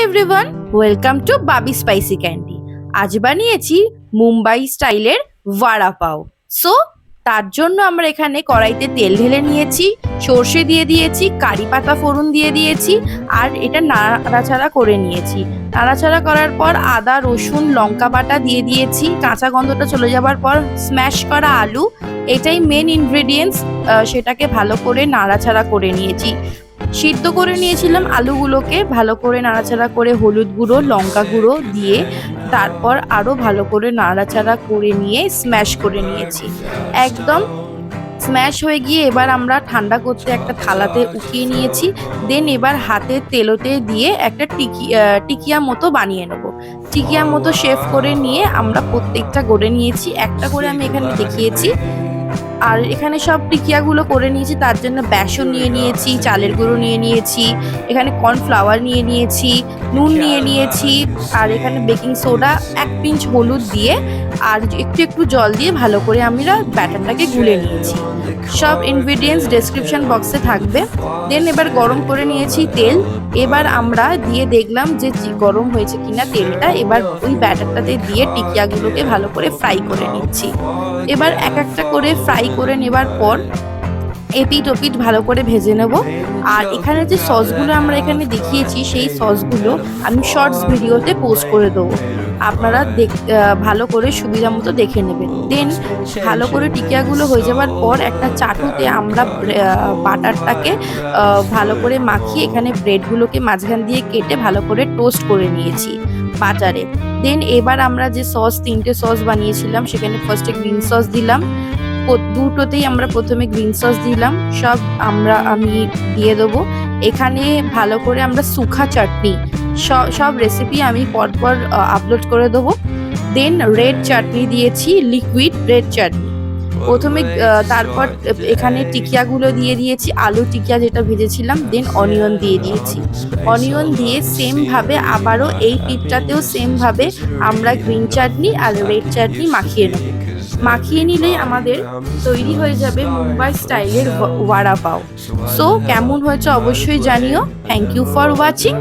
Everyone, welcome to Babi spicy candy. আজ বানিয়েছি মুম্বাই স্টাইলের ভাড়া পাও। সো তার জন্য আমরা এখানে কড়াইতে তেল ঢেলে নিয়েছি, সর্ষে দিয়ে দিয়েছি, কারি পাতা ফোড়ন দিয়ে দিয়েছি, আর এটা নাড়াচাড়া করে নিয়েছি। নাড়াচাড়া করার পর আদা রসুন লঙ্কা বাটা দিয়ে দিয়েছি। কাঁচা গন্ধটা চলে যাবার পর স্ম্যাশ করা আলু, এটাই মেন ইনগ্রেডিয়েন্টস, সেটাকে ভালো করে নাড়াচাড়া করে নিয়েছি। সিদ্ধ করে নিয়েছিলাম আলুগুলোকে, ভালো করে নাড়াচাড়া করে হলুদ গুঁড়ো লঙ্কা গুঁড়ো দিয়ে তারপর আরও ভালো করে নাড়াচাড়া করে নিয়ে স্ম্যাশ করে নিয়েছি। একদম স্ম্যাশ হয়ে গিয়ে এবার আমরা ঠান্ডা করতে একটা থালাতে উঠিয়ে নিয়েছি। দেন এবার হাতে তেলোতে দিয়ে একটা টিকিয়া মতো বানিয়ে নেব। টিকিয়া মতো শেপ করে নিয়ে আমরা প্রত্যেকটা গড়ে নিয়েছি, একটা করে আমি এখানে দেখিয়েছি। আর এখানে সব টিকিয়াগুলো করে নিয়েছি, তার জন্য বেসন নিয়ে নিয়েছি, চালের গুঁড়ো নিয়ে নিয়েছি, এখানে কর্নফ্লাওয়ার নিয়ে নিয়েছি, নুন নিয়ে নিয়েছি, আর এখানে বেকিং সোডা, 1 পিঞ্চ হলুদ দিয়ে আর একটু একটু জল দিয়ে ভালো করে আমরা ব্যাটারটাকে গুলে নিয়েছি। সব ইনগ্রিডিয়েন্টস ডেসক্রিপশন বক্সে থাকবে। দেন এবার গরম করে নিয়েছি তেল। এবার আমরা দিয়ে দেখলাম যে গরম হয়েছে কিনা তেলটা। এবার ওই ব্যাটারটাতে দিয়ে টিকিয়াগুলোকে ভালো করে ফ্রাই করে নিচ্ছি। এবার এক একটা করে ফ্রাই করে নেবার পর এপিট ওপিট ভালো করে ভেজে নেব। আর এখানে যে সসগুলো আমরা এখানে দেখিয়েছি সেই সসগুলো আমি শর্টস ভিডিওতে পোস্ট করে দেবো, আপনারা ভালো করে সুবিধা মতো দেখে নেবেন। দেন ভালো করে টিকিয়াগুলো হয়ে যাওয়ার পর একটা চাটুতে আমরা বাটারটাকে ভালো করে মাখিয়ে এখানে ব্রেডগুলোকে মাঝখান দিয়ে কেটে ভালো করে টোস্ট করে নিয়েছি বাটারে। দেন এবার আমরা যে সস 3টে সস বানিয়েছিলাম সেখানে ফার্স্টে গ্রিন সস দিলাম, দুটোতেই আমরা প্রথমে গ্রিন সস দিলাম, সব আমি দিয়ে দেবো। এখানে ভালো করে আমরা সুখা চাটনি সব রেসিপি আমি পরপর আপলোড করে দেবো। দেন রেড চাটনি দিয়েছি, লিকুইড রেড চাটনি প্রথমে, তারপর এখানে টিকিয়াগুলো দিয়ে দিয়েছি, আলু টিকিয়া যেটা ভেজেছিলাম। দেন অনিয়ন দিয়ে দিয়েছি, অনিয়ন দিয়ে সেমভাবে আবারও এই পিঠটাতেও সেমভাবে আমরা গ্রিন চাটনি আর রেড চাটনি মাখিয়ে নেব। মাখিয়ে নিলেই আমাদের তৈরি হয়ে যাবে মুম্বাই স্টাইলের ভাড়া পাও। সো কেমন হয়েছে অবশ্যই জানিও। Thank you for watching.